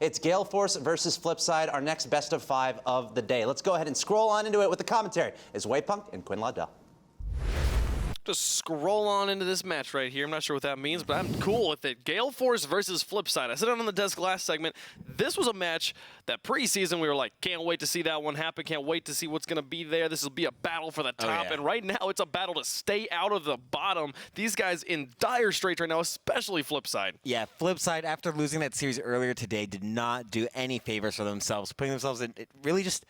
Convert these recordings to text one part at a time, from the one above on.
It's Gale Force versus Flipside, our next best of 5 of the day. Let's go ahead and scroll on into it with the commentary. It's Waypunk and Quinn Laudell. Just scroll on into this match right here. I'm not sure what that means, but I'm cool with it. Gale Force versus Flipside. I said it on the desk last segment. This was a match that preseason we were like, can't wait to see that one happen. Can't wait to see what's going to be there. This will be a battle for the top. And right now it's a battle to stay out of the bottom. These guys in dire straits right now, especially Flipside. Yeah, Flipside, after losing that series earlier today, did not do any favors for themselves, putting themselves in really just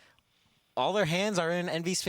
all their hands are in Envy's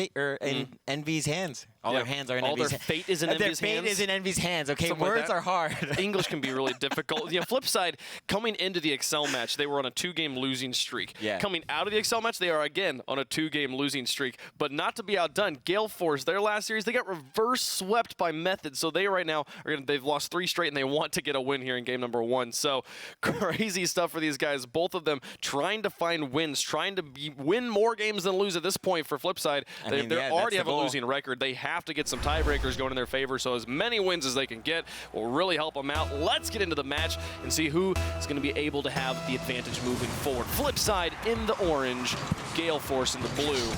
Envy's hands. All their hands are in Envy's hands. All their fate is in Envy's hands? Their fate is in Envy's hands, okay? Something Words like are hard. English can be really difficult. Yeah, Flipside, coming into the Excel match, they were on a 2-game losing streak. Yeah. Coming out of the Excel match, they are again on a 2-game losing streak. But not to be outdone, Gale Force, their last series, they got reverse swept by Method. So they right now, they've lost 3 straight, and they want to get a win here in game number 1. So crazy stuff for these guys. Both of them trying to find wins, trying to win more games than lose at this point for Flipside. They already have a losing record. They have to get some tiebreakers going in their favor, so as many wins as they can get will really help them out. Let's get into the match and see who is going to be able to have the advantage moving forward. Flipside in the orange, Gale Force in the blue.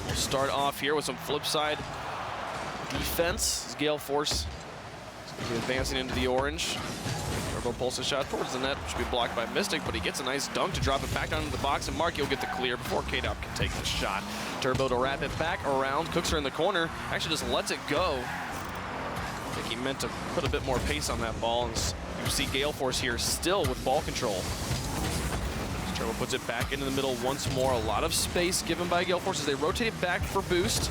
We'll start off here with some Flipside defense. As Gale Force is going to be advancing into the orange. Turbo pulses shot towards the net, which should be blocked by Mystic, but he gets a nice dunk to drop it back onto the box, and Marky will get the clear before K-Dop can take the shot. Turbo to wrap it back around, cooks her in the corner, actually just lets it go. I think he meant to put a bit more pace on that ball, and you see Gale Force here still with ball control. Turbo puts it back into the middle once more. A lot of space given by Gale Force as they rotate it back for boost.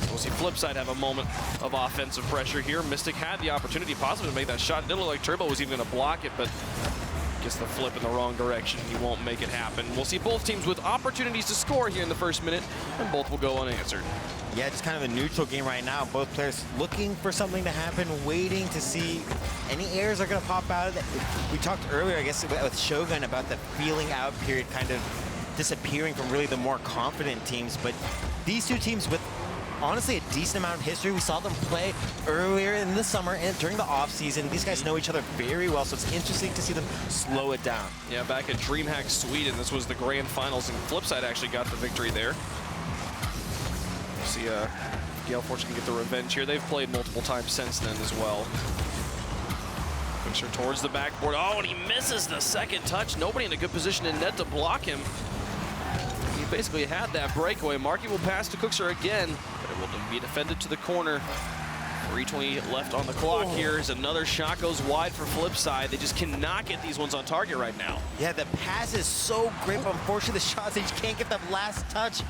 We'll see Flipside have a moment of offensive pressure here. Mystic had the opportunity possibly to make that shot. It didn't look like Turbo was even going to block it, but gets the flip in the wrong direction. He won't make it happen. We'll see both teams with opportunities to score here in the first minute, and both will go unanswered. Yeah, just kind of a neutral game right now. Both players looking for something to happen, waiting to see any errors are going to pop out. We talked earlier, I guess, with Shogun about the feeling out period kind of disappearing from really the more confident teams, but these two teams with honestly a decent amount of history. We saw them play earlier in the summer and during the offseason. These guys know each other very well, so it's interesting to see them slow it down. Yeah, back at DreamHack Sweden, this was the grand finals, and Flipside actually got the victory there. We'll see Gale Force can get the revenge here. They've played multiple times since then as well. Push her towards the backboard. Oh, and he misses the second touch. Nobody in a good position in net to block him. He basically had that breakaway. Marky will pass to Cookser again, but it will be defended to the corner. 3:20 left on the clock here as another shot goes wide for Flipside. They just cannot get these ones on target right now. Yeah, the pass is so great, but unfortunately the shots, they just can't get that last touch.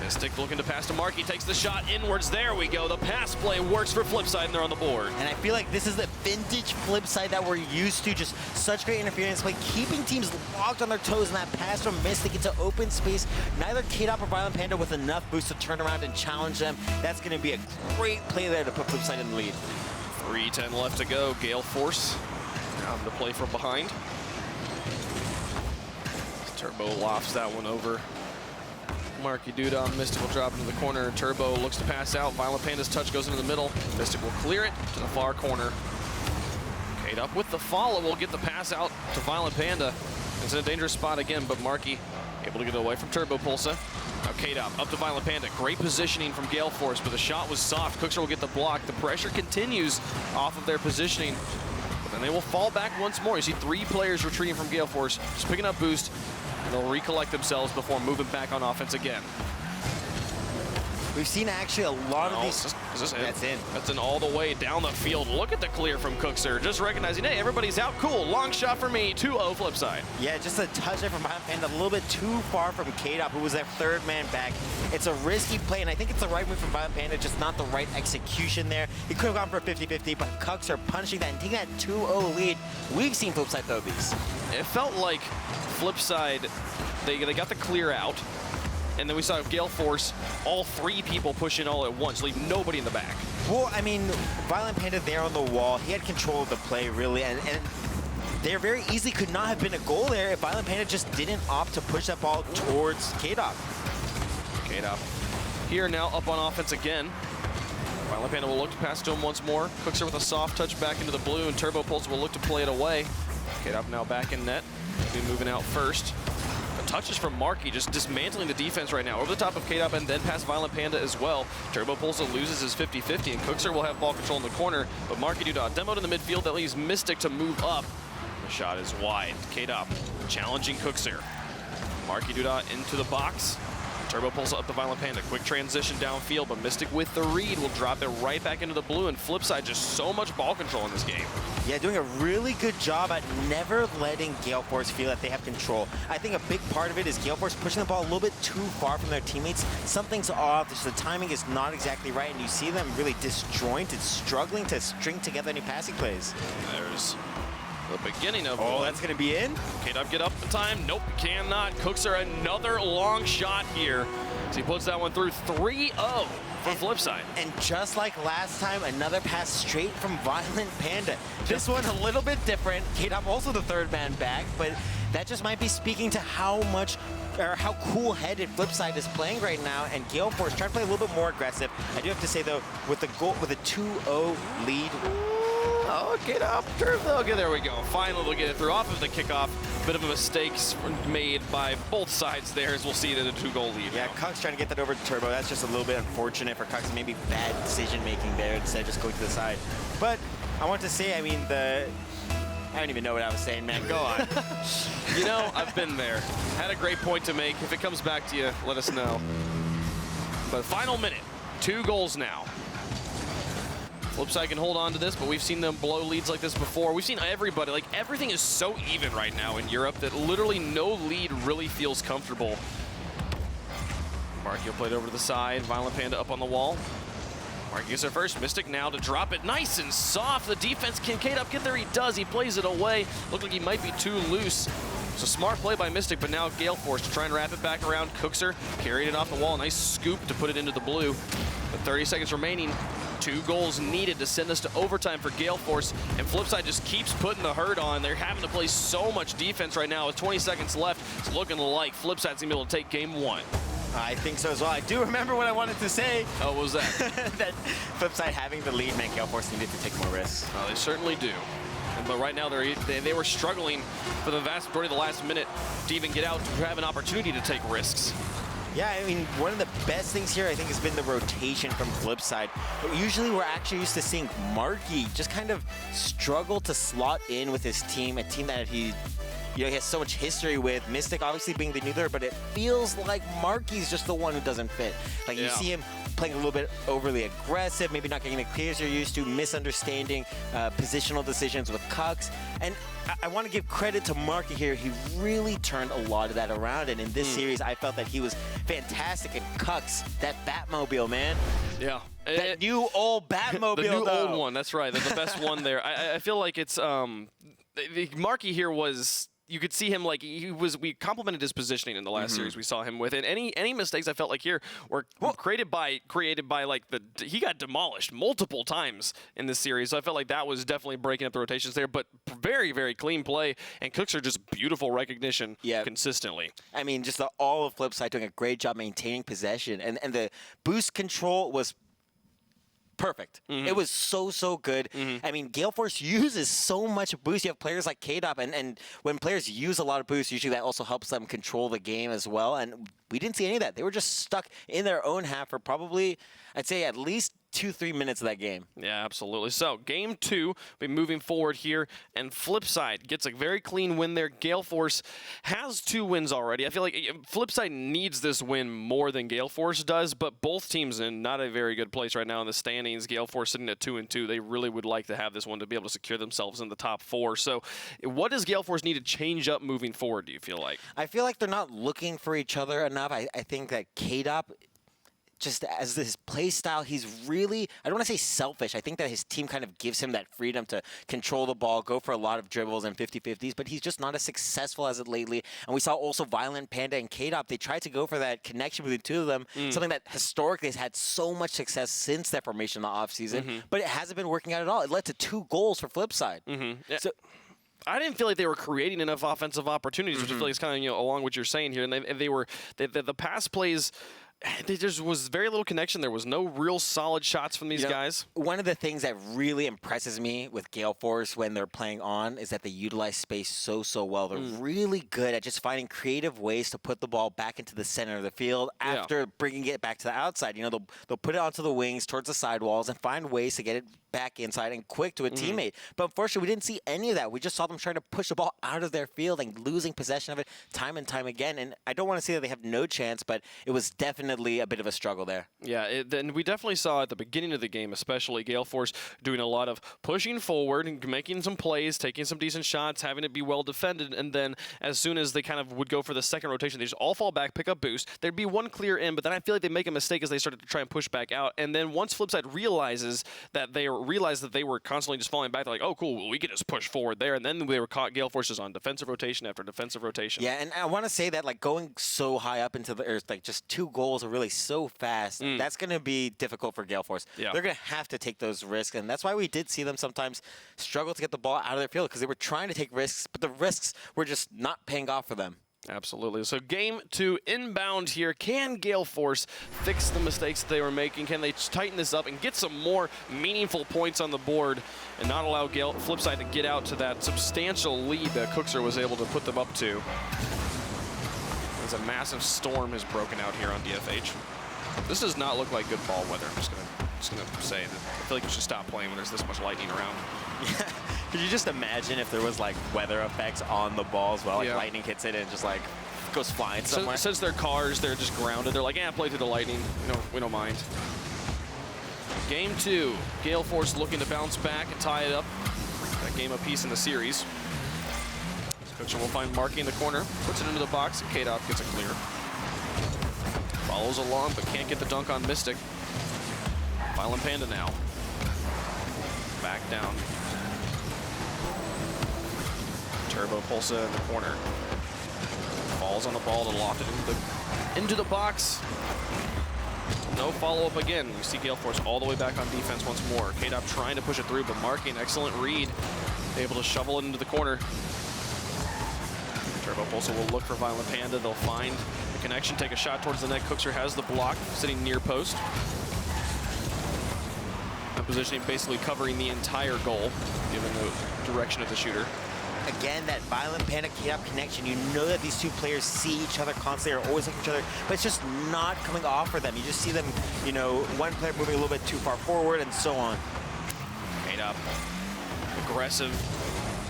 Mystic looking to pass to Marky, takes the shot inwards. There we go. The pass play works for Flipside, and they're on the board. And I feel like this is the vintage Flipside that we're used to. Just such great interference play, keeping teams locked on their toes, and that pass from Mystic into open space. Neither K-Dop or Violent Panda with enough boost to turn around and challenge them. That's going to be a great play there to put Flipside in the lead. 3:10 left to go. Gale Force out to play from behind. Turbo lofts that one over. Marky Duda on Mystic will drop into the corner. Turbo looks to pass out. Violent Panda's touch goes into the middle. Mystic will clear it to the far corner. K-Dop with the follow will get the pass out to Violent Panda. It's in a dangerous spot again, but Marky able to get away from Turbo Pulsa. Now K-Dop up to Violent Panda. Great positioning from Gale Force, but the shot was soft. Cookser will get the block. The pressure continues off of their positioning, but then they will fall back once more. You see 3 players retreating from Gale Force, just picking up boost. They'll recollect themselves before moving back on offense again. We've seen actually a lot of these. Is this in? That's in. That's in all the way down the field. Look at the clear from Cookser. Just recognizing, hey, everybody's out. Cool. Long shot for me. 2-0 Flipside. Yeah, just a touch there from Violent Panda. A little bit too far from K-Dop, who was their 3rd man back. It's a risky play, and I think it's the right move from Violent Panda, just not the right execution there. He could have gone for a 50-50, but Cookser punching that and taking that 2-0 lead. We've seen Flipside throw these. It felt like Flipside, they got the clear out, and then we saw Gale Force, all 3 people push in all at once, leave nobody in the back. Well, I mean, Violent Panda there on the wall, he had control of the play, really, and there very easily could not have been a goal there if Violent Panda just didn't opt to push that ball towards K-Dop. K-Dop here now up on offense again. Violent Panda will look to pass to him once more. Cookser with a soft touch back into the blue, and Turbo Pulse will look to play it away. K-Dop now back in net. Be moving out first. The touches from Marky, just dismantling the defense right now. Over the top of K-Dop and then past Violent Panda as well. Turbo Pulsa loses his 50-50, and Cookser will have ball control in the corner. But Marky Dudot demoed in the midfield. That leaves Mystic to move up. The shot is wide. K-Dop challenging Cookser. Marky Dudot into the box. Turbo pulls up the Violent Panda. Quick transition downfield, but Mystic with the read will drop it right back into the blue. And Flipside, just so much ball control in this game. Yeah, doing a really good job at never letting Gale Force feel that they have control. I think a big part of it is Gale Force pushing the ball a little bit too far from their teammates. Something's off, just the timing is not exactly right, and you see them really disjointed, struggling to string together any passing plays. There's the beginning of Oh, one. that's going to be in? K-Dub get up in time. Nope, cannot. Cookser another long shot here. So he puts that one through 3-0 for Flipside. And just like last time, another pass straight from Violent Panda. This one a little bit different. K-Dub also the third man back, but that just might be speaking to how much or how cool-headed Flipside is playing right now, and Gale Force trying to play a little bit more aggressive. I do have to say though, with the goal, with a 2-0 lead. Oh, get up, okay, there we go. Finally, they'll get it through off of the kickoff. Bit of a mistake made by both sides there, as we'll see it in a 2-goal lead. Yeah, now. Cuck's trying to get that over to Turbo. That's just a little bit unfortunate for Cuck's. Maybe bad decision-making there instead of just going to the side. But I want to say, I mean, I don't even know what I was saying, man. Go on. You know, I've been there. Had a great point to make. If it comes back to you, let us know. But final minute, 2 goals now. Flipside can hold on to this, but we've seen them blow leads like this before. We've seen everybody, like everything is so even right now in Europe that literally no lead really feels comfortable. Marky will play it over to the side. Violent Panda up on the wall. Marky gets there first. Mystic now to drop it nice and soft. The defense can K-Dub get there. He does. He plays it away. Looked like he might be too loose. It's a smart play by Mystic, but now Gale Force to try and wrap it back around. Cookser carried it off the wall. Nice scoop to put it into the blue. With 30 seconds remaining, 2 goals needed to send us to overtime for Gale Force, and Flipside just keeps putting the hurt on. They're having to play so much defense right now. With 20 seconds left, it's looking like Flipside's going to be able to take game 1. I think so as well. I do remember what I wanted to say. Oh, what was that? That Flipside having the lead meant Gale Force needed to take more risks. They certainly do. But right now, they were struggling for the vast majority of the last minute to even get out to have an opportunity to take risks. Yeah, I mean, one of the best things here, I think, has been the rotation from Flipside. But usually we're actually used to seeing Marky just kind of struggle to slot in with his team, a team that he has so much history with. Mystic obviously being the new leader, but it feels like Marky's just the one who doesn't fit. Like, you see him playing a little bit overly aggressive, maybe not getting the clears you're used to, misunderstanding positional decisions with Cucks. And I want to give credit to Marky here. He really turned a lot of that around, and in this series, I felt that he was fantastic at Cucks, that Batmobile, man. Yeah. That new old Batmobile, the new though. old one, that's right. That's the best one there. I feel like it's, Marky here was, you could see him like we complimented his positioning in the last series we saw him with, and any mistakes I felt like here were created by like he got demolished multiple times in this series. So I felt like that was definitely breaking up the rotations there, but very, very clean play, and Cooks are just beautiful recognition consistently. I mean, just all of Flipside doing a great job maintaining possession, and the boost control was perfect. It was so good. I mean, Gale Force uses so much boost. You have players like K-Dop, and when players use a lot of boost, usually that also helps them control the game as well. And we didn't see any of that. They were just stuck in their own half for probably, I'd say, at least 2-3 minutes of that game. Yeah, absolutely. So, game 2, be moving forward here, and Flipside gets a very clean win there. Gale Force has 2 wins already. I feel like Flipside needs this win more than Gale Force does, but both teams in not a very good place right now in the standings. Gale Force sitting at 2-2. They really would like to have this one to be able to secure themselves in the top 4. So, what does Gale Force need to change up moving forward, do you feel like? I feel like they're not looking for each other enough. I think that K-Dop, just as his play style, he's really, I don't want to say selfish. I think that his team kind of gives him that freedom to control the ball, go for a lot of dribbles and 50-50s, but he's just not as successful as it lately. And we saw also Violent Panda and K-Dop, they tried to go for that connection between the two of them, something that historically has had so much success since that formation in the offseason, but it hasn't been working out at all. It led to 2 goals for Flipside. So, I didn't feel like they were creating enough offensive opportunities, which I feel like is kind of along what you're saying here. And the pass plays there was very little connection. There was no real solid shots from these guys. One of the things that really impresses me with Gale Force when they're playing on is that they utilize space so well. They're really good at just finding creative ways to put the ball back into the center of the field after bringing it back to the outside. You know, they'll put it onto the wings towards the sidewalls and find ways to get it back inside and quick to a teammate. But unfortunately, we didn't see any of that. We just saw them trying to push the ball out of their field and losing possession of it time and time again. And I don't want to say that they have no chance, but it was definitely a bit of a struggle there. Yeah, then we definitely saw at the beginning of the game, especially Gale Force doing a lot of pushing forward and making some plays, taking some decent shots, having it be well defended, and then as soon as they kind of would go for the second rotation, they just all fall back, pick up boost. There'd be one clear in, but then I feel like they make a mistake as they started to try and push back out. And then once Flipside realized that they were constantly just falling back, they're like, oh, cool, well, we can just push forward there. And then they were caught Gale Forces on defensive rotation after defensive rotation. Yeah, and I want to say that, like, going so high up into the earth, like, just 2 goals are really so fast. That's going to be difficult for Gale Force. Yeah. They're going to have to take those risks, and that's why we did see them sometimes struggle to get the ball out of their field, because they were trying to take risks, but the risks were just not paying off for them. Absolutely. So game 2 inbound here. Can Gale Force fix the mistakes that they were making? Can they tighten this up and get some more meaningful points on the board and not allow Flipside to get out to that substantial lead that Cookser was able to put them up to? As a massive storm has broken out here on DFH. This does not look like good ball weather. I'm just gonna say that I feel like you should stop playing when there's this much lightning around. Yeah. Could you just imagine if there was, like, weather effects on the ball as well? Like, lightning hits it and just, like, goes flying somewhere. Since they're cars, they're just grounded. They're like, yeah, play through the lightning. We don't mind. Game 2. Gale Force looking to bounce back and tie it up. That game apiece in the series. Cookser will find Marky in the corner, puts it into the box, and K-Dop gets it clear. Follows along, but can't get the dunk on Mystic. Violent Panda now. Back down. Turbo Pulsa in the corner. Falls on the ball to loft it into the box. No follow-up again. We see Gale Force all the way back on defense once more. K-Dop trying to push it through, but Marky, an excellent read. Able to shovel it into the corner. Turbo Pulsa will look for Violent Panda. They'll find the connection, take a shot towards the net. Cookser has the block, sitting near post. That positioning basically covering the entire goal, given the direction of the shooter. Again, that Violent Panda K-Dop connection, you know that these two players see each other constantly, are always looking at each other, but it's just not coming off for them. You just see them, you know, one player moving a little bit too far forward and so on. K-Dop, aggressive.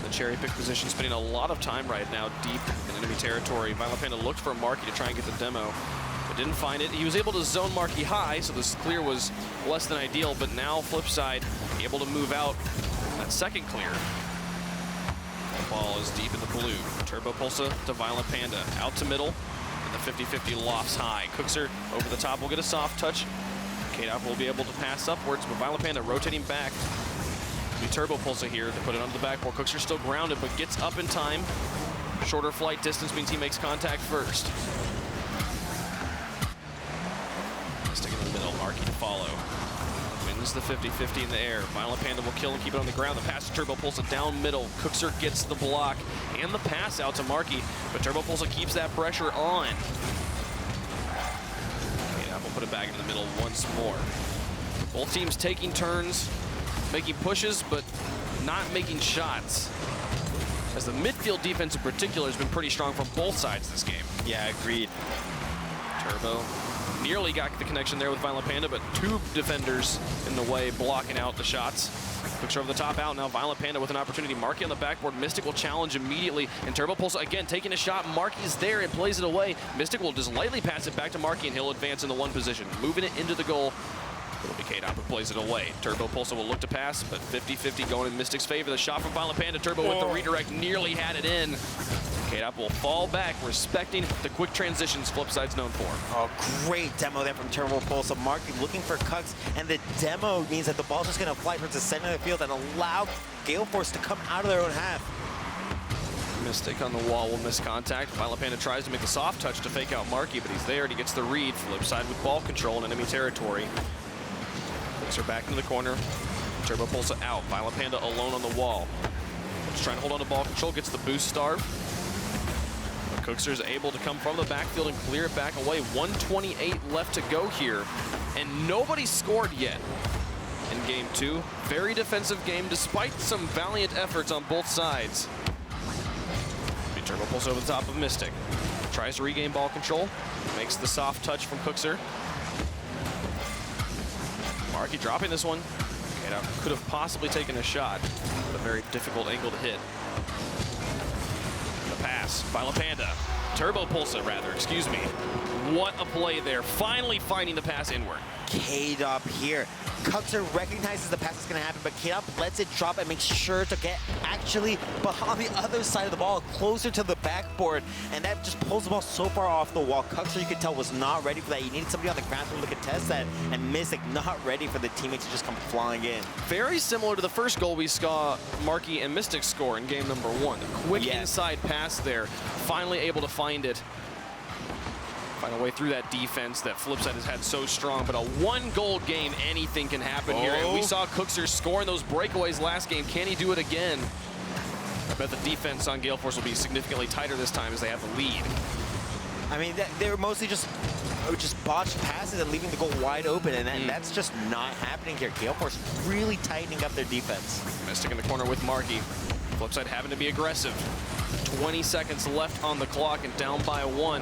The cherry pick position, spending a lot of time right now deep in enemy territory. Violent Panda looked for Marky to try and get the demo, but didn't find it. He was able to zone Marky high, so this clear was less than ideal, but now Flipside able to move out that second clear. The ball is deep in the blue. Turbo Pulsa to Violent Panda, out to middle, and the 50-50 lofts high. Cookser over the top will get a soft touch. K-Dop will be able to pass upwards, but Violent Panda rotating back. The Turbo Pulsa here to put it onto the backboard. Cookser still grounded, but gets up in time. Shorter flight distance means he makes contact first. Sticking in the middle, Marky to follow. Wins the 50-50 in the air. Violent Panda will kill and keep it on the ground. The pass to Turbo Pulsa down middle. Cookser gets the block and the pass out to Marky, but Turbo Pulsa keeps that pressure on. K-Dop will put it back into the middle once more. Both teams taking turns, making pushes, but not making shots. As the midfield defense in particular has been pretty strong from both sides this game. Yeah, agreed. Turbo nearly got the connection there with Violent Panda, but 2 defenders in the way blocking out the shots. Cookser over the top out now. Violent Panda with an opportunity. Marky on the backboard. Mystic will challenge immediately, and Turbo Pulsa again taking a shot. Marky's there and plays it away. Mystic will just lightly pass it back to Marky, and he'll advance in the 1 position, moving it into the goal. It'll be K-Dop who plays it away. Turbo Pulsa will look to pass, but 50-50 going in Mystic's favor. The shot from Violent Panda. Turbo with the redirect nearly had it in. K-Dop will fall back, respecting the quick transitions Flipside's known for. Oh, great demo there from Turbo Pulsa. Marky looking for cuts, and the demo means that the ball's just going to fly towards the center of the field and allow Gale Force to come out of their own half. Mystic on the wall will miss contact. Violent Panda tries to make the soft touch to fake out Marky, but he's there and he gets the read. Flipside with ball control in enemy territory. Her back into the corner. Turbo Pulsa out. Violent Panda alone on the wall. Just trying to hold on to ball control. Gets the boost starve. Cookser's able to come from the backfield and clear it back away. 1:28 left to go here, and nobody scored yet in game 2. Very defensive game, despite some valiant efforts on both sides. Turbo pulls over the top of Mystic. Tries to regain ball control. Makes the soft touch from Cookser. Marky dropping this one. Could have possibly taken a shot, but a very difficult angle to hit. The pass, Violent Panda. Turbo Pulsa, rather, excuse me. What a play there. Finally finding the pass inward. K-Dop here. Cookser recognizes the pass is going to happen, but K-Dop lets it drop and makes sure to get actually on the other side of the ball, closer to the backboard, and that just pulls the ball so far off the wall. Cookser, you could tell, was not ready for that. You needed somebody on the ground to contest that, and Mystic not ready for the teammates to just come flying in. Very similar to the first goal we saw Marky and Mystic score in game number 1. A quick inside pass there, finally able to find it. Find a way through that defense that FLIPSID has had so strong, but a 1-goal game, anything can happen here. And we saw Cookser scoring those breakaways last game. Can he do it again? I bet the defense on Gale Force will be significantly tighter this time as they have the lead. I mean, they were mostly just botched passes and leaving the goal wide open, and that's just not happening here. Gale Force really tightening up their defense. Mystic in the corner with Marky. FLIPSID having to be aggressive. 20 seconds left on the clock and down by 1.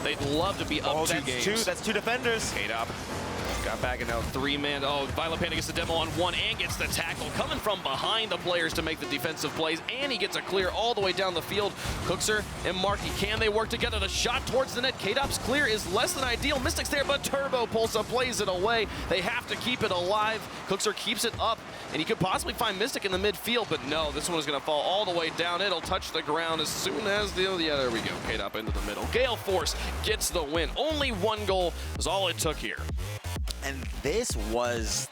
They'd love to be up 2 games. That's 2 defenders. K-Dop got back and now 3-man. Oh, Violent Panda gets the demo on 1 and gets the tackle. Coming from behind the players to make the defensive plays, and he gets a clear all the way down the field. Cookser and Marky, can they work together? The shot towards the net. K-Dop's clear is less than ideal. Mystic's there, but Turbo Pulsa plays it away. They have to keep it alive. Cookser keeps it up, and he could possibly find Mystic in the midfield, but no, this one is going to fall all the way down. It'll touch the ground as soon as yeah, there we go. K-Dop into the middle. Gale Force gets the win. Only 1 goal is all it took here. And this was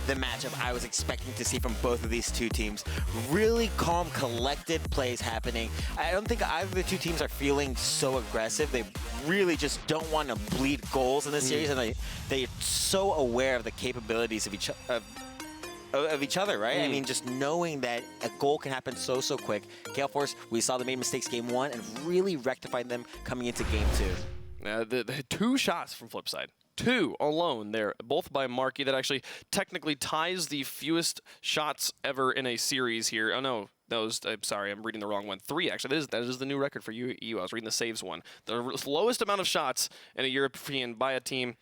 the matchup I was expecting to see from both of these 2 teams. Really calm, collected plays happening. I don't think either of the 2 teams are feeling so aggressive. They really just don't want to bleed goals in this series, and they're so aware of the capabilities of each other, right? I mean, just knowing that a goal can happen so quick. Gale Force, we saw they made mistakes game 1 and really rectified them coming into game 2. The 2 shots from FLIPSID. 2 alone there, both by Marky. That actually technically ties the fewest shots ever in a series here. Oh no, I'm sorry, I'm reading the wrong one. 3 actually. That is the new record for you. I was reading the saves one. The lowest amount of shots in a European by a team.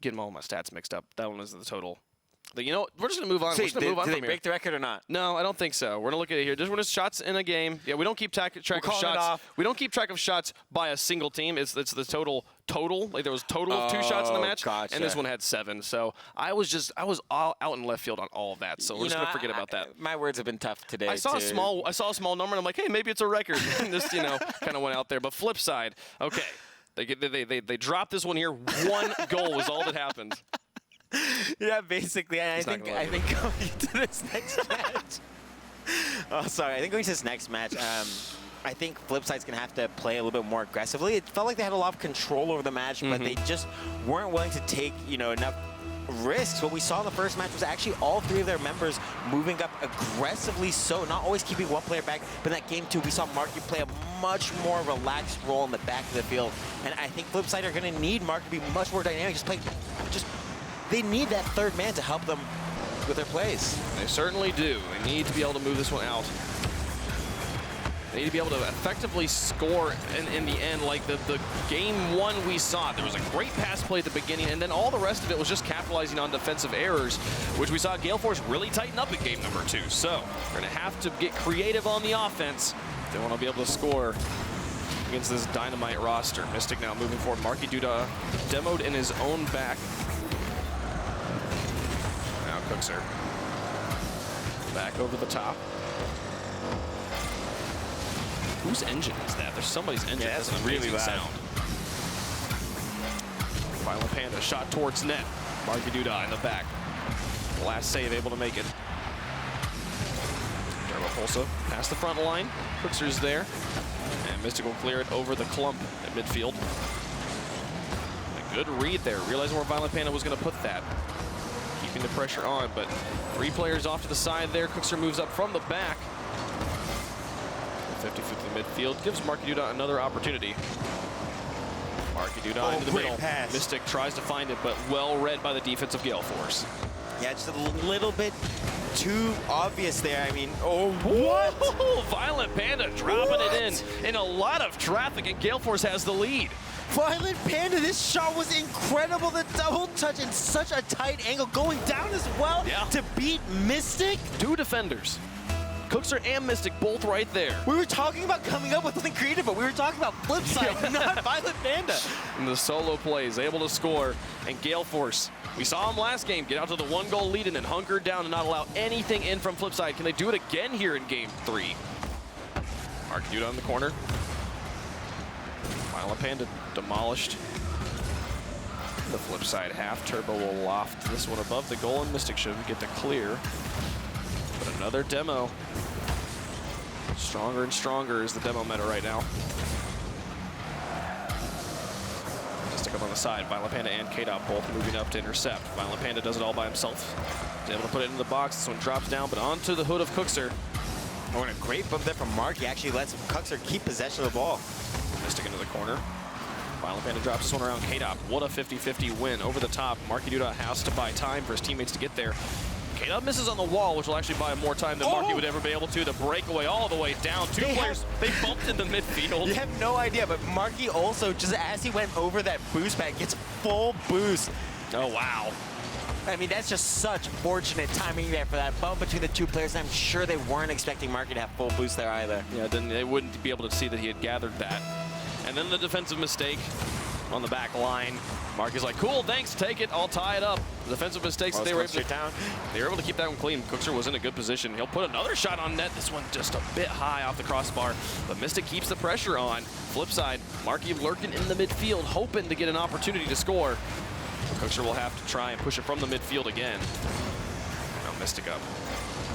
Getting all my stats mixed up. That one was the total. You know, we're just going to move on. So did they break the record or not? No, I don't think so. We're going to look at it here. Just when it's shots in a game. Yeah, we don't keep track of shots. We don't keep track of shots by a single team. It's the total. Like there was a total of 2 shots in the match, and this one had 7. So I was all out in left field on all of that. So we're just going to forget about that. My words have been tough today. I saw a small number, and I'm like, hey, maybe it's a record. And just kind of went out there. But FLIPSID, okay, they dropped this one here. 1 goal was all that happened. Yeah, basically, and I think going to this next match. I think going to this next match, I think FLIPSID's going to have to play a little bit more aggressively. It felt like they had a lot of control over the match, but they just weren't willing to take, enough risks. What we saw in the first match was actually all 3 of their members moving up aggressively, so not always keeping 1 player back. But in that game 2, we saw Marky play a much more relaxed role in the back of the field, and I think FLIPSID are going to need Marky to be much more dynamic. They need that 3rd man to help them with their plays. They certainly do. They need to be able to move this one out. They need to be able to effectively score in the end, like the game 1 we saw. There was a great pass play at the beginning, and then all the rest of it was just capitalizing on defensive errors, which we saw Gale Force really tighten up in game number 2. So they're going to have to get creative on the offense if they want to be able to score against this dynamite roster. Mystic now moving forward. Marky Duda demoed in his own back. Cookser back over the top. Whose engine is that? There's somebody's engine. Yeah, that's really loud. Sound. Violent Panda shot towards net. Marky Duda in the back. Last save, able to make it. Turbo Pulsa past the front line. Cookser's there. And Mystic will clear it over the clump at midfield. A good read there. Realizing where Violent Panda was going to put that. Keeping the pressure on, but 3 players off to the side there. Cookser moves up from the back. 50-50 midfield. Gives Marky Dudon another opportunity. Marky Dudon into the middle. Pass. Mystic tries to find it, but well read by the defense of Gale Force. Yeah, just a little bit too obvious there. I mean, oh, what? Violent Panda dropping it in a lot of traffic, and Gale Force has the lead. Violent Panda, this shot was incredible. The double touch in such a tight angle, going down as well to beat Mystic. 2 defenders. Cookser and Mystic both right there. We were talking about coming up with something creative, but we were talking about FLIPSID, not Violent Panda. And the solo plays, able to score, and Gale Force, we saw him last game get out to the 1-goal lead and then hunker down and not allow anything in from FLIPSID. Can they do it again here in game 3? Marky Dudon in the corner. Violent Panda demolished. The FLIPSID half. Turbo will loft this one above the goal, and Mystic should get the clear. But another demo. Stronger and stronger is the demo meta right now. Mystic up on the side. Violent Panda and K-Dot both moving up to intercept. Violent Panda does it all by himself. He's able to put it in the box. This one drops down, but onto the hood of Cookser. Oh, and a great bump there from Mark. He actually lets Cookser keep possession of the ball. Mystic into the corner. Violent Panda drops this one around K-Dot. What a 50-50 win over the top. Marky Dudon has to buy time for his teammates to get there. K-Dot misses on the wall, which will actually buy him more time than Marky would ever be able to. The breakaway all the way down. Two players, they bumped in the midfield. You have no idea, but Marky also, just as he went over that boost pad, gets full boost. Oh, wow. I mean, that's just such fortunate timing there for that bump between the two players. I'm sure they weren't expecting Marky to have full boost there either. Yeah, then they wouldn't be able to see that he had gathered that. And then the defensive mistake on the back line. Marky's like, cool, thanks, take it, I'll tie it up. The defensive mistakes that they were able to keep that one clean. Cookser was in a good position. He'll put another shot on net. This one just a bit high off the crossbar, but Mystic keeps the pressure on. FLIPSID, Marky lurking in the midfield, hoping to get an opportunity to score. Cookser will have to try and push it from the midfield again. Now Mystic up.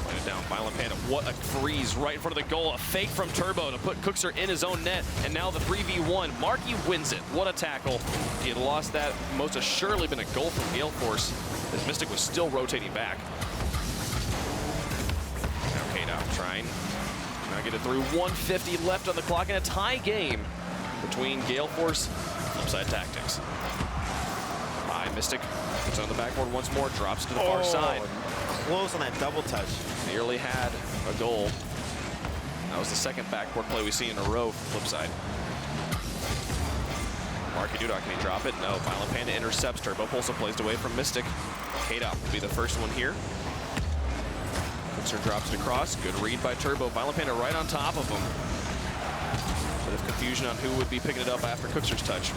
Playing it down. Violent Panda. What a freeze right in front of the goal. A fake from Turbo to put Cookser in his own net. And now the 3v1. Marky wins it. What a tackle. If he had lost that, most assuredly been a goal from Gale Force, as Mystic was still rotating back. Now K-Dot trying. Now get it through. 150 left on the clock in a tie game between Gale Force and FLIPSID Tactics. Mystic puts it on the backboard once more, drops to the far side. Close on that double touch. Nearly had a goal. That was the second backboard play we've seen in a row for FLIPSID. Marky Dudon, can he drop it? No. Violent Panda intercepts. Turbo Pulsa plays away from Mystic. K-Dot will be the first one here. Cookser drops it across. Good read by Turbo. Violent Panda right on top of him. Bit of confusion on who would be picking it up after Cookser's touch.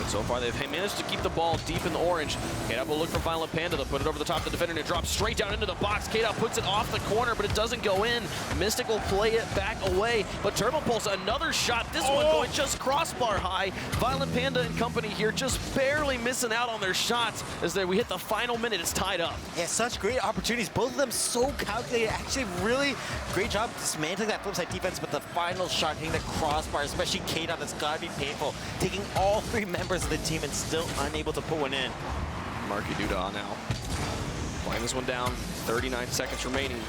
So far, they've managed to keep the ball deep in the orange. K-Dot will look for Violent Panda. They'll put it over the top of the defender, and it drops straight down into the box. K-Dot puts it off the corner, but it doesn't go in. Mystic will play it back away, but Turbo Pulse, another shot. This one going just crossbar high. Violent Panda and company here just barely missing out on their shots as we hit the final minute. It's tied up. Yeah, such great opportunities. Both of them so calculated. Actually, really great job dismantling that FLIPSID defense, but the final shot hitting the crossbar, especially K-Dot, that's got to be painful. Taking all 3 members of the team and still unable to put one in. Marky Dudon now playing this one down. 39 seconds remaining.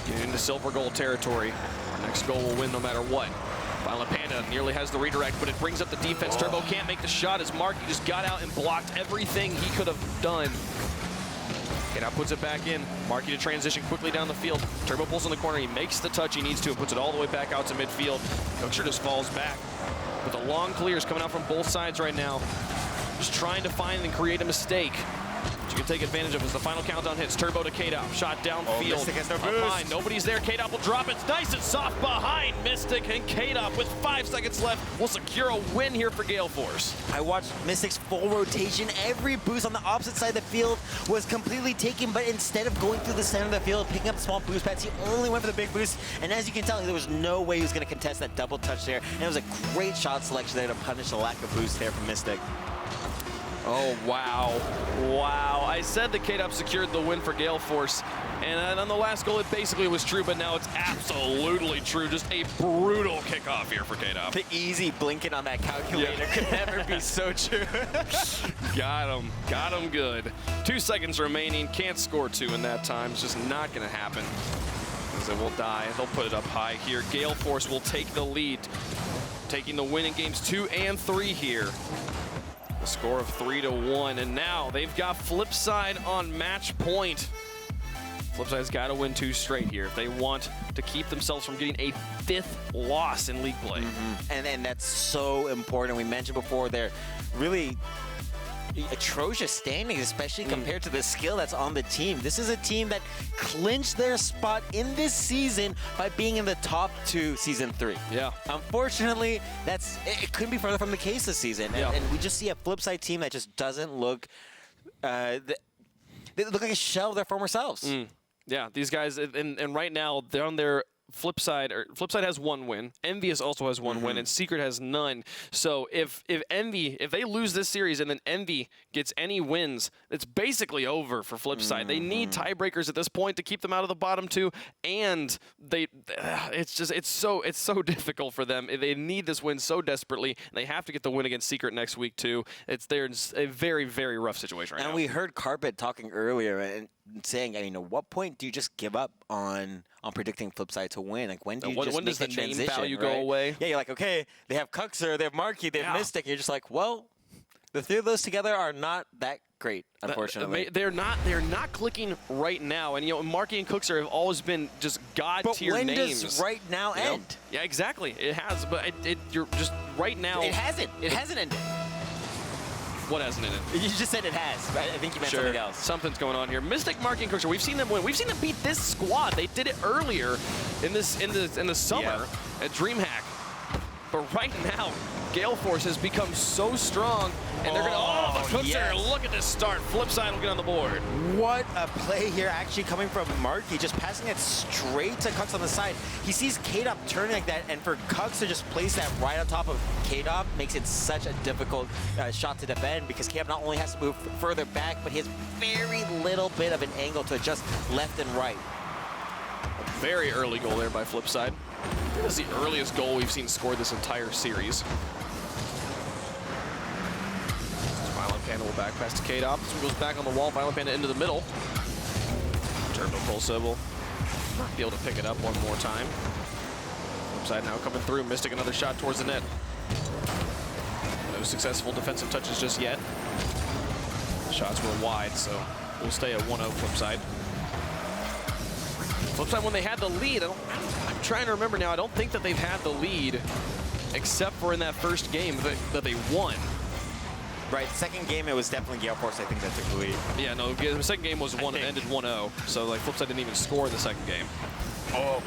Getting into silver goal territory. Next goal will win no matter what. Violent Panda nearly has the redirect, but it brings up the defense. Turbo can't make the shot as Marky just got out and blocked everything he could have done. K-Dot puts it back in. Marky to transition quickly down the field. Turbo pulls in the corner. He makes the touch he needs to and puts it all the way back out to midfield. Cookser just falls back. With the long clears coming out from both sides right now. Just trying to find and create a mistake that you can take advantage of as the final countdown hits. Turbo to K-Dot. Shot downfield. Mystic has no up boost. high. Nobody's there. K-Dot will drop it. It's nice and soft behind Mystic, and K-Dot with 5 seconds left will secure a win here for Gale Force. I watched Mystic's full rotation. Every boost on the opposite side of the field was completely taken, but instead of going through the center of the field, picking up small boost pads, he only went for the big boost. And as you can tell, there was no way he was going to contest that double touch there. And it was a great shot selection there to punish the lack of boost there from Mystic. Oh, wow. Wow. I said that K-Dot secured the win for Gale Force. And on the last goal, it basically was true, but now it's absolutely true. Just a brutal kickoff here for K-Dot. The easy blinking on that calculator could never be so true. Got him. Got him good. 2 seconds remaining. Can't score 2 in that time. It's just not going to happen. because it will die. They'll put it up high here. Gale Force will take the lead, taking the win in games 2 and 3 here. The score of 3-1, and now they've got FLIPSID on match point. FLIPSID's got to win 2 straight here if they want to keep themselves from getting a 5th loss in league play. And that's so important. We mentioned before, they're really atrocious standings, especially compared to the skill that's on the team. This is a team that clinched their spot in this season by being in the top 2 season 3. Yeah. Unfortunately, it couldn't be further from the case this season. And we just see a FLIPSID team that just doesn't look, they look like a shell of their former selves. Yeah, these guys, and right now they're on their FLIPSID has 1 win. Envious also has 1 win, and Secret has none. So if they lose this series and then Envy gets any wins, it's basically over for FLIPSID. They need tiebreakers at this point to keep them out of the bottom 2, and it's so difficult for them. They need this win so desperately. They have to get the win against Secret next week too. They're in a very, very rough situation right now. And we heard Carpet talking earlier and saying, at what point do you just give up on predicting FLIPSID to win? Like, when do you just when make does the that name transition, value right? go away? Yeah, you're like, okay, they have Cuxer, they have Marquee, they have Mystic, and you're just like, well, the 3 of those together are not that great, unfortunately. They're not clicking right now, and Marquee and Cuxer have always been just god tier names. But when does right now end? Yeah, exactly. It has, but you're just right now. It hasn't. It hasn't ended. What hasn't ended? You just said it has. I think you meant something else. Something's going on here. Mystic, Marquee, and Cuxer. We've seen them win. We've seen them beat this squad. They did it earlier in the summer at DreamHack. But right now, Gale Force has become so strong, and they're going to, the Cuxer, look at this start. FLIPSID will get on the board. What a play here, actually coming from Marquee, just passing it straight to Cux on the side. He sees K-Dop turning like that, and for Cux to just place that right on top of K-Dop makes it such a difficult shot to defend, because K-Dop not only has to move further back, but he has very little bit of an angle to adjust left and right. A very early goal there by FLIPSID. This is the earliest goal we've seen scored this entire series. Violent Panda will back pass to K-Dop. This one goes back on the wall. Violent Panda into the middle. Turbo Pulsa will not be able to pick it up one more time. FLIPSID now coming through. Mystic another shot towards the net. No successful defensive touches just yet. Shots were wide, so we'll stay at 1-0 FLIPSID. FLIPSID, when they had the lead, I'm trying to remember now, I don't think that they've had the lead except for in that first game that they won. Right, second game, it was definitely Gale Force, I think, that took the lead. Yeah, no, the second game was ended 1-0, so like FLIPSID didn't even score the second game. Oh,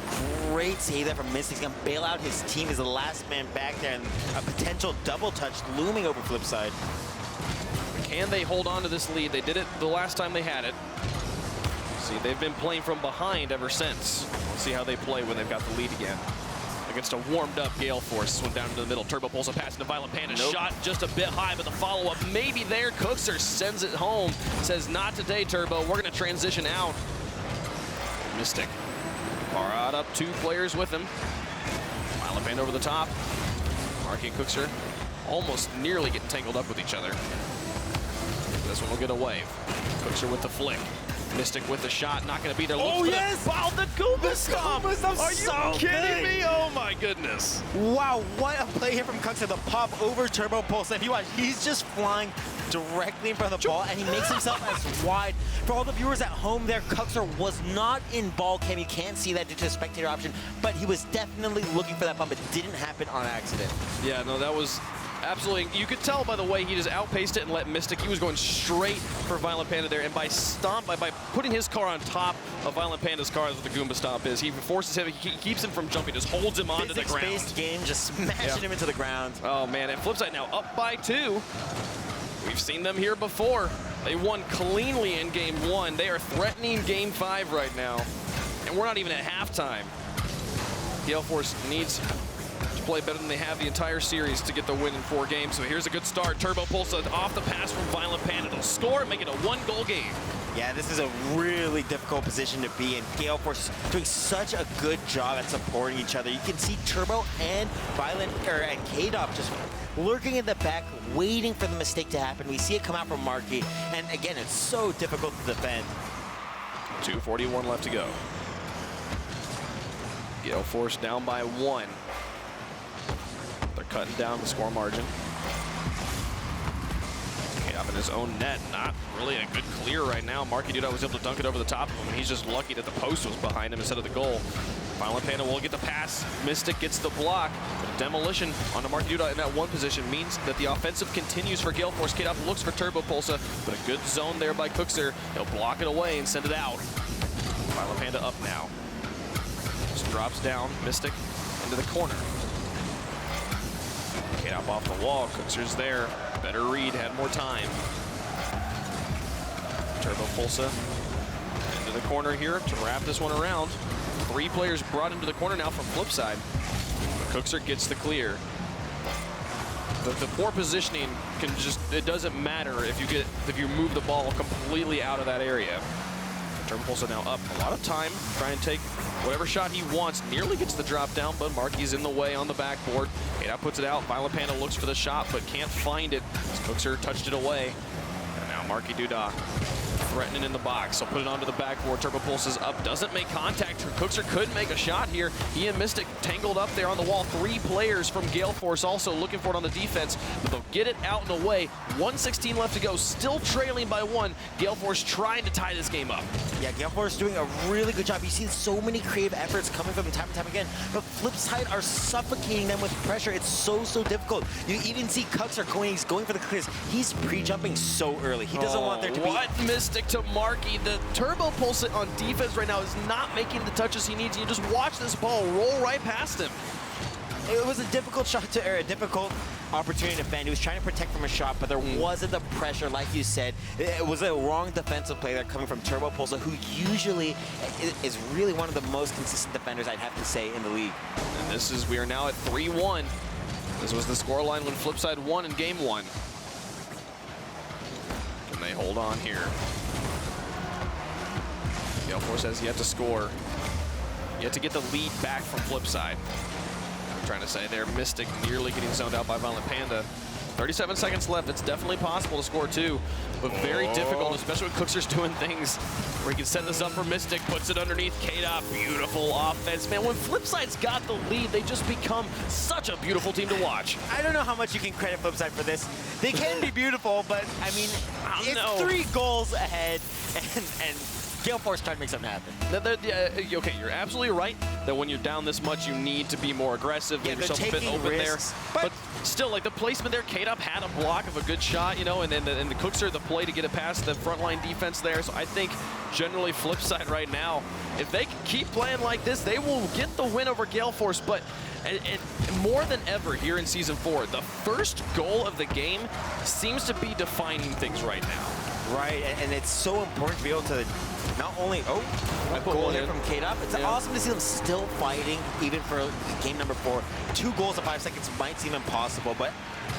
great save there from Mystic. He's going to bail out his team. He's the last man back there, and a potential double touch looming over FLIPSID. Can they hold on to this lead? They did it the last time they had it. See, they've been playing from behind ever since. We'll see how they play when they've got the lead again. Against a warmed-up Gale Force. This one down into the middle. Turbo Pulsa pass into Violent Panda. Shot just a bit high, but the follow-up maybe there. Cuxer sends it home. Says, not today, Turbo. We're going to transition out. Mystic. Parad up 2 players with him. Violent Panda over the top. Marquee and Cuxer almost nearly getting tangled up with each other. This one will get a wave. Cuxer with the flick. Mystic with the shot, not going to be there. Oh, yes! Wow, the Goomba Stomp! Are you kidding me? Oh, my goodness. Wow, what a play here from Cuxer. The pop over Turbo Pulse. If you watch, he's just flying directly in front of the ball, and he makes himself as wide. For all the viewers at home there, Cuxer was not in ball cam. You can't see that due to the spectator option, but he was definitely looking for that bump. It didn't happen on accident. Yeah, no, that was absolutely, you could tell by the way he just outpaced it and let Mystic. He was going straight for Violent Panda there, and by putting his car on top of Violent Panda's car, that's what the Goomba Stomp is. He forces him, he keeps him from jumping, just holds him onto the ground. Physics-based game, just smashing him into the ground. Oh man, and FLIPSID now up by 2. We've seen them here before. They won cleanly in game 1. They are threatening game 5 right now, and we're not even at halftime. Gale Force needs to play better than they have the entire series to get the win in 4 games. So here's a good start. Turbo Pulsa off the pass from Violent Panda. They'll score and make it a 1-goal game. Yeah, this is a really difficult position to be in. Gale Force doing such a good job at supporting each other. You can see Turbo and and K-Dop just lurking in the back, waiting for the mistake to happen. We see it come out from Marquee, and again, it's so difficult to defend. 2:41 left to go. Gale Force down by 1. They're cutting down the score margin. Up in his own net, not really a good clear right now. Marky Duda was able to dunk it over the top of him, and he's just lucky that the post was behind him instead of the goal. Violent Panda will get the pass. Mystic gets the block. But a demolition onto Marky Duda in that one position means that the offensive continues for Gale Force. K-Dop looks for Turbo Pulsa, but a good zone there by Cookser. He'll block it away and send it out. Violent Panda up now. Just drops down. Mystic into the corner. K-Dop off the wall. Cookser's there. Better read, had more time. Turbo Pulsa into the corner here to wrap this one around. 3 players brought into the corner now from FLIPSID. Cookser gets the clear. The poor positioning can just, it doesn't matter if you move the ball completely out of that area. Turbo Pulsa now up. A lot of time, try and take whatever shot he wants. Nearly gets the drop down, but Marky's in the way on the backboard. K-Dop puts it out. Violent Panda looks for the shot, but can't find it. Cookser touched it away. And now Marky Duda threatening in the box. So put it onto the backboard. Turbo Pulse is up, doesn't make contact. Cookser could make a shot here. He and Mystic tangled up there on the wall. 3 players from Gale Force also looking for it on the defense, but they'll get it out and away. 1:16 left to go, still trailing by 1. Gale Force trying to tie this game up. Yeah, Gale Force doing a really good job. You see so many creative efforts coming from them time and time again, but FLIPSID are suffocating them with pressure. It's so difficult. You even see Cookser he's going for the clears. He's pre-jumping so early. He doesn't want there to be... What? Mystic to Marky. The Turbo Pulse on defense right now is not making the touches he needs. You just watch this ball roll right past him. It was a difficult shot or a difficult opportunity to defend. He was trying to protect from a shot, but there wasn't the pressure, like you said. It was a wrong defensive play there coming from Turbo Pulsa, who usually is really one of the most consistent defenders, I'd have to say, in the league. And we are now at 3-1. This was the scoreline when FLIPSID won in game 1. Can they hold on here? Gale Force has yet to score. Yet to get the lead back from FLIPSID. Trying to say there, Mystic nearly getting zoned out by Violent Panda. 37 seconds left. It's definitely possible to score 2, but very difficult, especially when Cookser's doing things where he can set this up for Mystic, puts it underneath K-Dop. Beautiful offense. Man, when FLIPSID's got the lead, they just become such a beautiful team to watch. I don't know how much you can credit FLIPSID for this. They can be beautiful, but I mean, it's 3 goals ahead, and Gale Force trying to make something happen. Okay, you're absolutely right that when you're down this much, you need to be more aggressive, leave yourself a bit open risks, there. But still, like the placement there, K-Dop had a block of a good shot, you know, and then the Cookser, the play to get it past the frontline defense there. So I think generally FLIPSID right now, if they can keep playing like this, they will get the win over Gale Force. But more than ever here in Season 4, the first goal of the game seems to be defining things right now. Right, and it's so important to be able to not only, a goal here from K-Dop. It's awesome to see them still fighting, even for game number 4. 2 goals in 5 seconds might seem impossible, but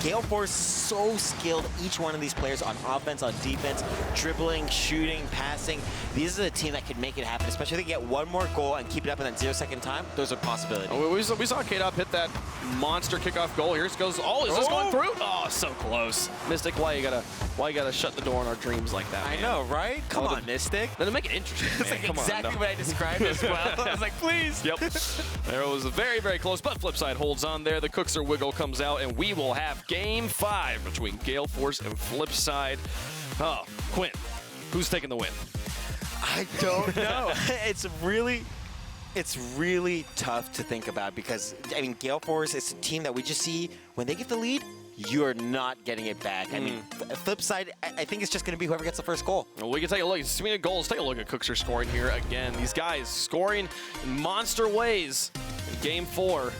Gale Force so skilled, each one of these players on offense, on defense, dribbling, shooting, passing. These are the team that could make it happen, especially if they get 1 more goal and keep it up in that 0-second time. There's a possibility. We saw K-Dop hit that monster kickoff goal. Here it goes. Oh, is this going through? Oh, so close. Mystic, why you gotta shut the door on our dreams like that, man? I know, right? Come on, Mystic. Then make it interesting, It's like exactly what I described as well. I was like, please. Yep. There was very, very close, but FLIPSID holds on there. The Cookser wiggle comes out, and we will have Game 5 between Gale Force and FLIPSID. Oh, Quinn, who's taking the win? I don't know. It's really tough to think about because, I mean, Gale Force is a team that we just see when they get the lead, you're not getting it back. I mean, FLIPSID, I think it's just going to be whoever gets the first goal. Well, we can take a look. Speaking of goals, take a look at Cookser scoring here again. These guys scoring in monster ways in Game 4.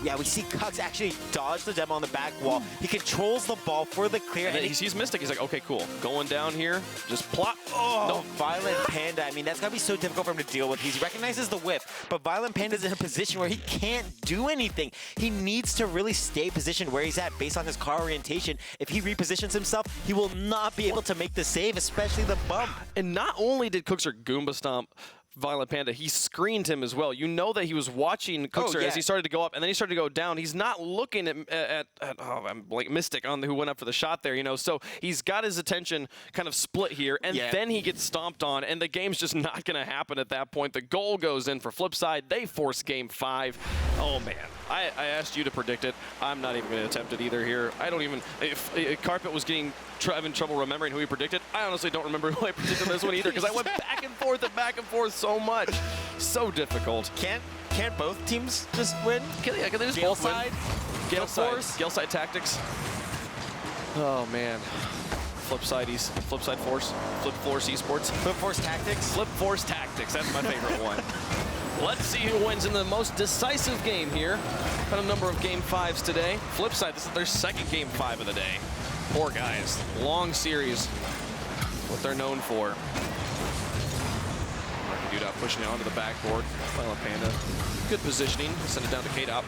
Yeah, we see Cux actually dodge the demo on the back wall. He controls the ball for the clear. And he sees Mystic. He's like, okay, cool. Going down here, just plop. Oh, no. Violent Panda. I mean, that's got to be so difficult for him to deal with. He recognizes the whip, but Violent Panda's in a position where he can't do anything. He needs to really stay positioned where he's at based on his car orientation. If he repositions himself, he will not be able to make the save, especially the bump. And not only did Cookser Goomba Stomp Violent Panda, he screened him as well. You know that he was watching Cookster as he started to go up, and then he started to go down. He's not looking at I'm blank, Mystic on who went up for the shot there, you know. So he's got his attention kind of split here, and then he gets stomped on, and the game's just not going to happen at that point. The goal goes in for Flipside. They force game 5. Oh, man. I asked you to predict it. I'm not even going to attempt it either here. I don't even, if Carpet was having trouble remembering who he predicted, I honestly don't remember who I predicted this one either, because I went back and forth so much. So difficult. Can't both teams just win? Can they just Gale both win? side? Gale side tactics. Oh man. Flipside Force. Flip Force eSports. Flip Force Tactics? Flip Force Tactics. That's my favorite one. Let's see who wins in the most decisive game here. Got a number of game 5s today. Flipside, this is their second game 5 of the day. Poor guys. Long series. What they're known for. Dude up, pushing it onto the backboard. Violent Panda. Good positioning. Send it down to K-Dop.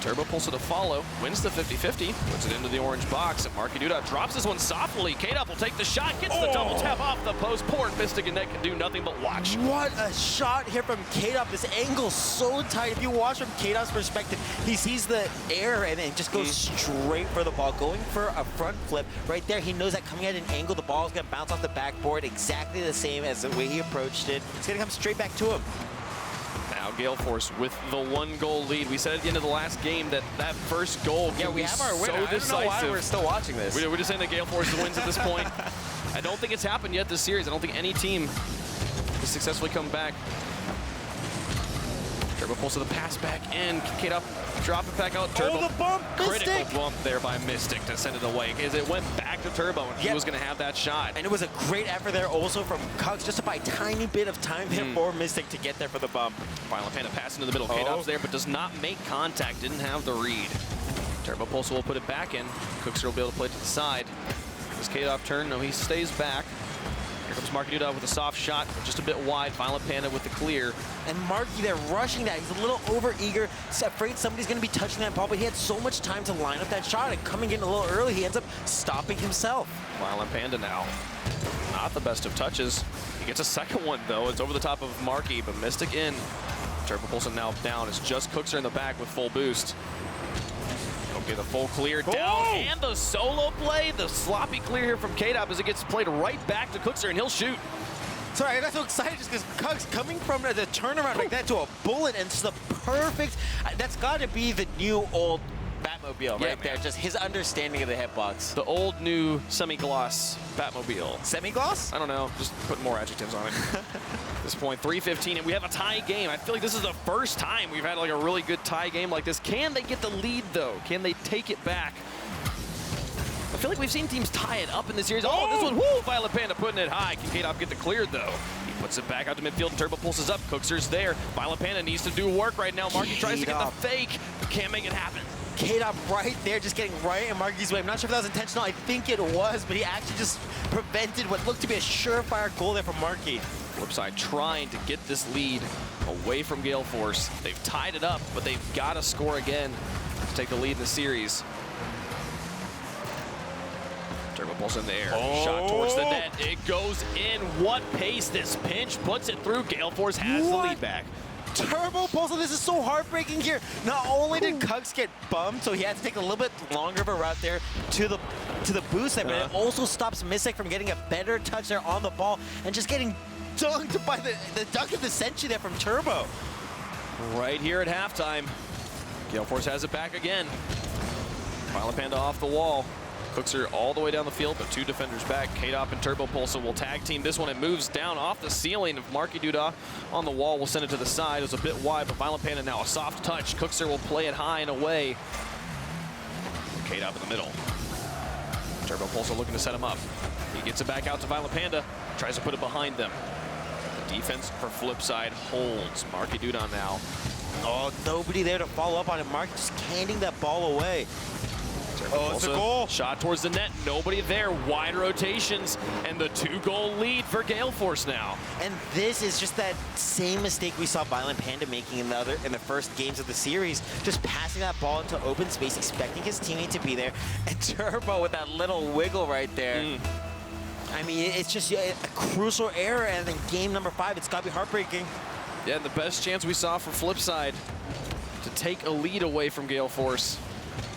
Turbo pulls it to follow. Wins the 50-50. Puts it into the orange box. And Marky Duda drops this one softly. K-Dop will take the shot. Gets the double tap off the post. Poor Mystic and Net can do nothing but watch. What a shot here from K-Dop. This angle's so tight. If you watch from K-Dop's perspective, he sees the air and then just goes straight for the ball. Going for a front flip right there. He knows that coming at an angle, the ball is going to bounce off the backboard exactly the same as the way he approached it. It's going to come straight back to him. Now Gale Force with the 1-goal lead. We said at the end of the last game that that first goal can we be have our winner. so decisive. I don't know why we're still watching this. We're just saying that Gale Force wins at this point. I don't think it's happened yet this series. I don't think any team has successfully come back. Turbo pulls to the pass back in. K-Dop drop it back out. Turbo. Oh, the bump! Critical Mystic! bump there by Mystic to send it away because it went back to Turbo and he was going to have that shot. And it was a great effort there also from Cugs just to buy a tiny bit of time there for Mystic to get there for the bump. Violent Panda pass into the middle. K-Dop's there but does not make contact. Didn't have the read. Turbo Pulse will put it back in. Cookster will be able to play it to the side. Does K-Dop turn? No, he stays back. Here comes Marky Duda with a soft shot, just a bit wide. Violent Panda with the clear. And Marky there rushing that. He's a little over-eager. He's afraid somebody's going to be touching that ball, but he had so much time to line up that shot. And coming in a little early, he ends up stopping himself. Violent Panda now. Not the best of touches. He gets a second one, though. It's over the top of Marky, but Mystic in. Turbo Pulsing now down. It's just Cookster in the back with full boost. Okay, the full clear down, and the solo play, the sloppy clear here from K-Dop as it gets played right back to Cookster, and he'll shoot. Sorry, I got so excited just because Cugs coming from the turnaround like that to a bullet, and it's the perfect, that's got to be the new old Batmobile right there, just his understanding of the hitbox. The old new semi-gloss Batmobile. Semi-gloss? I don't know, just put more adjectives on it. At this point, 3:15, and we have a tie game. I feel like this is the first time we've had like a really good tie game like this. Can they get the lead though? Can they take it back? I feel like we've seen teams tie it up in this series. Oh, this one, woo! Violent Panda putting it high. Can K-Dop get the clear though? He puts it back out to midfield and Turbo pulses up. Cookster's there. Violent Panda needs to do work right now. Marky tries to get the fake, but can't make it happen. K-Dop right there, just getting right in Marky's way. I'm not sure if that was intentional. I think it was, but he actually just prevented what looked to be a surefire goal there from Marky. Flipside trying to get this lead away from Gale Force. They've tied it up, but they've got to score again to take the lead in the series. Turbo Pulse in the air. Shot towards the net. It goes in. What pace this pinch puts it through. Gale Force has the lead back. Turbo Pulse, this is so heartbreaking here. Not only did Cugs get bummed, so he had to take a little bit longer of a route there to the boost there, but it also stops Mystic from getting a better touch there on the ball and just getting dunked by the dunk of the century there from Turbo. Right here at halftime. Gale Force has it back again. Violent Panda off the wall. Cookster all the way down the field, but 2 defenders back. K-Dop and Turbo Pulse will tag team this one. It moves down off the ceiling of Marky Duda on the wall. We'll send it to the side. It was a bit wide, but Violent Panda now a soft touch. Cookster will play it high and away. K-Dop in the middle. Turbo Pulse looking to set him up. He gets it back out to Violent Panda. Tries to put it behind them. The defense for Flipside holds. Marky Duda now. Oh, nobody there to follow up on it. Marky just handing that ball away. Oh, it's a goal. Shot towards the net. Nobody there. Wide rotations. And the 2-goal lead for Gale Force now. And this is just that same mistake we saw Violent Panda making in the first games of the series. Just passing that ball into open space, expecting his teammate to be there. And Turbo with that little wiggle right there. I mean, it's just a crucial error, and then game number 5, it's got to be heartbreaking. Yeah, and the best chance we saw for FLIPSID to take a lead away from Gale Force.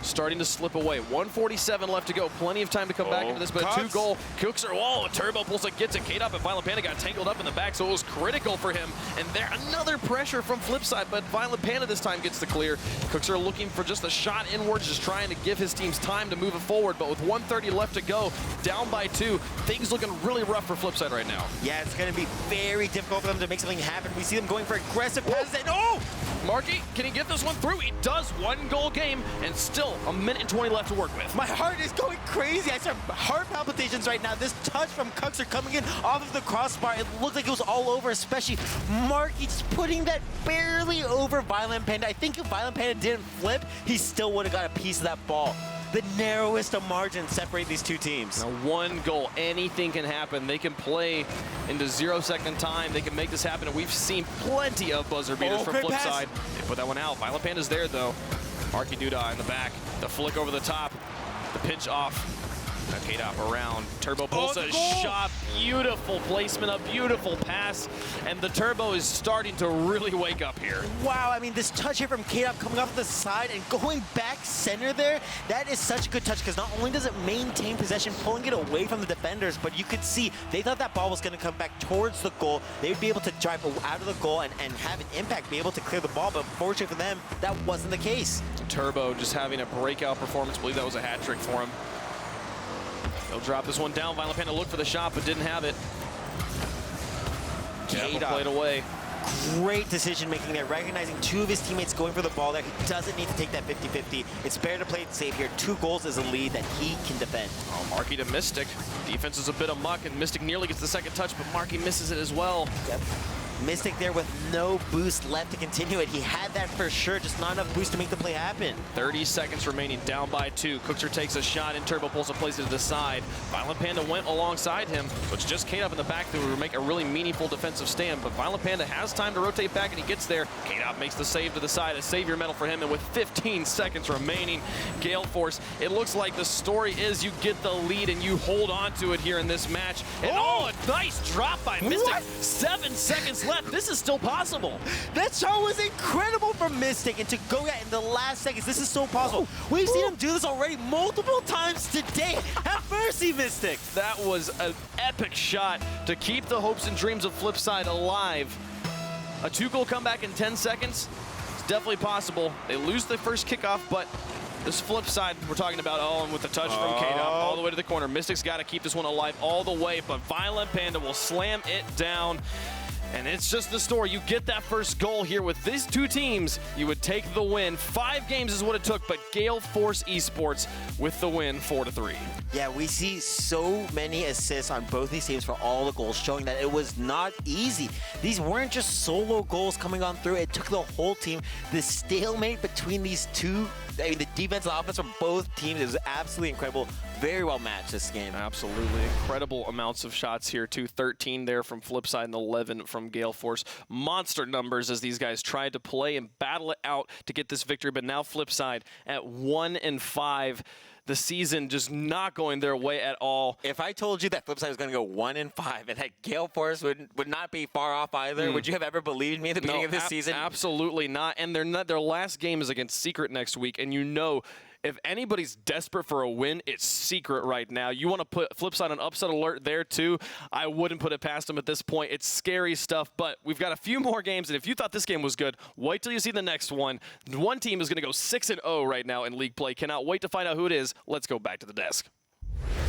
Starting to slip away. 1:47 left to go. Plenty of time to come back into this, but a 2-goal. Cooks are, a turbo pulls it, gets it. K-Dop and Violent Panda got tangled up in the back, so it was critical for him. And there, another pressure from FLIPSID, but Violent Panda this time gets the clear. Cooks are looking for just a shot inwards, just trying to give his teams time to move it forward, but with 1:30 left to go, down by 2, things looking really rough for FLIPSID right now. Yeah, it's going to be very difficult for them to make something happen. We see them going for aggressive passes, and Marky, can he get this one through? He does. 1-goal game, and still a minute and 20 left to work with. My heart is going crazy. I start heart palpitations right now. This touch from Cooks are coming in off of the crossbar. It looked like it was all over, especially Marky just putting that barely over Violent Panda. I think if Violent Panda didn't flip, he still would have got a piece of that ball. The narrowest of margins separate these two teams. Now 1 goal, anything can happen. They can play into 0-second time. They can make this happen, and we've seen plenty of buzzer beaters from FLIPSID. They put that one out. Violent Panda's there, though. Marky Duda in the back. The flick over the top. The pinch off. Now K-Dop around. Turbo pulls a shot. Beautiful placement, a beautiful pass. And the Turbo is starting to really wake up here. Wow, I mean, this touch here from K-Dop coming off the side and going back center there, that is such a good touch because not only does it maintain possession, pulling it away from the defenders, but you could see they thought that ball was going to come back towards the goal. They would be able to drive out of the goal and have an impact, be able to clear the ball, but fortunately for them, that wasn't the case. Turbo just having a breakout performance. I believe that was a hat trick for him. They'll drop this one down. Violent Panda looked for the shot, but didn't have it. K-Dop played away. Great decision making there, recognizing 2 of his teammates going for the ball there. He doesn't need to take that 50-50. It's better to play it safe here. 2 goals is a lead that he can defend. Marky to Mystic. Defense is a bit of muck, and Mystic nearly gets the second touch, but Marky misses it as well. Yep. Mystic there with no boost left to continue it. He had that for sure, just not enough boost to make the play happen. 30 seconds remaining, down by 2. Cookser takes a shot in Turbo pulls and plays it to the side. Violent Panda went alongside him, so it's just K-Dop in the back that would make a really meaningful defensive stand, but Violent Panda has time to rotate back and he gets there. K-Dop makes the save to the side, a savior medal for him, and with 15 seconds remaining, Gale Force, it looks like the story is you get the lead and you hold on to it here in this match. And a nice drop by Mystic. What? 7 seconds left. This is still possible. That shot was incredible from Mystic, and to go that in the last seconds, this is so possible. We've seen him do this already multiple times today. Have mercy, Mystic. That was an epic shot to keep the hopes and dreams of FLIPSID alive. A 2-goal comeback in 10 seconds. It's definitely possible. They lose the first kickoff, but this FLIPSID we're talking about, and with the touch from K-Dop all the way to the corner. Mystic's got to keep this one alive all the way, but Violent Panda will slam it down. And it's just the story. You get that first goal here with these 2 teams, you would take the win. 5 games is what it took, but Gale Force eSports with the win 4-3. Yeah, we see so many assists on both these teams for all the goals, showing that it was not easy. These weren't just solo goals coming on through. It took the whole team. The stalemate between these 2, I mean, the defense and offense from both teams is absolutely incredible. Very well matched this game. Absolutely. Incredible amounts of shots here, too. 13 there from FLIPSID and 11 from Gale Force. Monster numbers as these guys tried to play and battle it out to get this victory, but now FLIPSID at 1-5. The season just not going their way at all. If I told you that FLIPSID was going to go 1-5 and that Gale Force would not be far off either, would you have ever believed me at the beginning of this season? Absolutely not. And their last game is against Secret next week, and you know, if anybody's desperate for a win, it's Secret right now. You want to put FLIPSID on upset alert there too. I wouldn't put it past them at this point. It's scary stuff, but we've got a few more games, and if you thought this game was good, wait till you see the next one. One team is going to go 6-0 right now in league play. Cannot wait to find out who it is. Let's go back to the desk.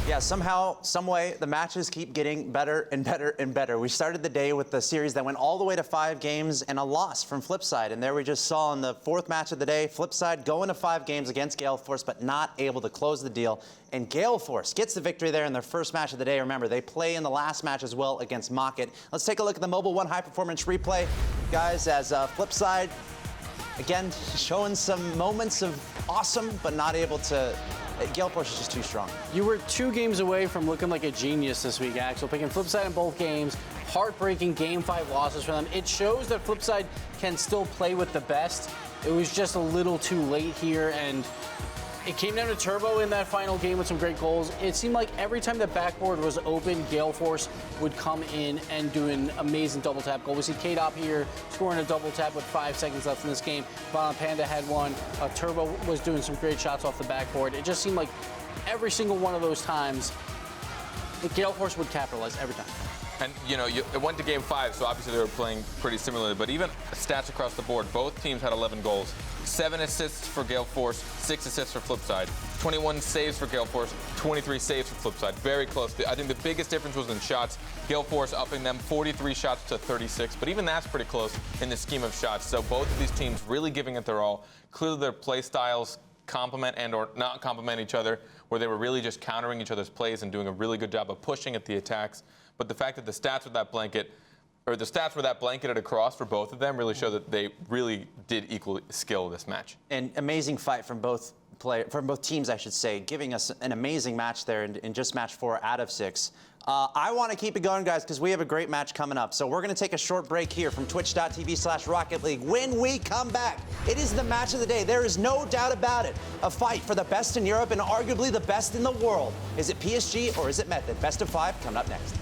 Yeah, somehow, some way, the matches keep getting better and better and better. We started the day with the series that went all the way to 5 games and a loss from FLIPSID. And there we just saw in the 4th match of the day, FLIPSID going to 5 games against Gale Force, but not able to close the deal. And Gale Force gets the victory there in their first match of the day. Remember, they play in the last match as well against Mocket. Let's take a look at the Mobile 1 High Performance replay, guys, as FLIPSID, again, showing some moments of awesome, but not able to. Gale Force is just too strong. You were 2 games away from looking like a genius this week, Axel. Picking FLIPSID in both games. Heartbreaking Game 5 losses for them. It shows that FLIPSID can still play with the best. It was just a little too late here, and It came down to Turbo in that final game with some great goals. It seemed like every time the backboard was open, Gale Force would come in and do an amazing double tap goal. We see K-Dop here scoring a double tap with 5 seconds left in this game. Violent Panda had one. Turbo was doing some great shots off the backboard. It just seemed like every single one of those times, the Gale Force would capitalize every time. And, it went to game 5, so obviously they were playing pretty similarly. But even stats across the board, both teams had 11 goals. 7 assists for Gale Force, 6 assists for FLIPSID. 21 saves for Gale Force, 23 saves for FLIPSID. Very close. I think the biggest difference was in shots. Gale Force upping them 43 shots to 36, but even that's pretty close in the scheme of shots. So both of these teams really giving it their all. Clearly their play styles complement and or not complement each other, where they were really just countering each other's plays and doing a really good job of pushing at the attacks. But the fact that the stats were that blanketed across for both of them really show that they really did equal skill this match. An amazing fight from both teams, I should say, giving us an amazing match there in just match 4 out of 6. I want to keep it going, guys, because we have a great match coming up. So we're going to take a short break here from twitch.tv/Rocket League. When we come back, it is the match of the day. There is no doubt about it. A fight for the best in Europe and arguably the best in the world. Is it PSG or is it Method? Best of 5 coming up next.